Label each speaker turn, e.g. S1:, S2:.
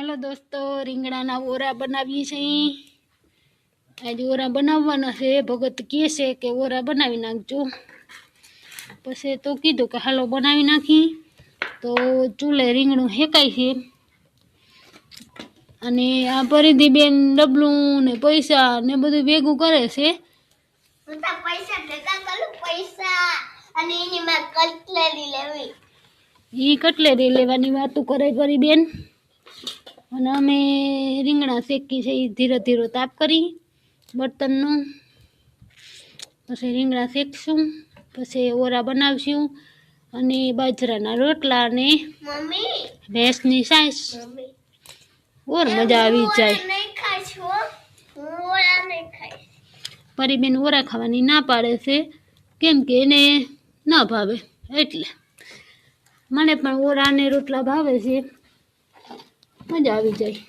S1: હાલો દોસ્તો, રીંગણાના ઓરા બનાવીએ છીએ. આજે ઓરા બનાવવાના છે. ભગત કહે છે કે ઓરા બનાવી નાખજો. પછી તો કીધું કે હાલો બનાવી નાખી. તો ચૂલે રીંગણું હેકાય છે અને આ પરિધિબેન ડબલું ને પૈસા ને બધું ભેગું કરે છે. ઈ કટલેરી લેવાની વાતો કરે પરિબેન. અને અમે રીંગણા શેકી છે ધીરે ધીરે તાપ કરી બર્તનનું. પછી રીંગણા શેકશું, પછી ઓરા બનાવશું અને બાજરાના રોટલા અને ભેંસની છાશ. ઓર મજા આવી જાય. પરિબેન ઓરા ખાવાની ના પાડે છે કેમ કે એને ના ભાવે, એટલે મને પણ ઓરા ને રોટલા ભાવે છે. મજા આવી જાય.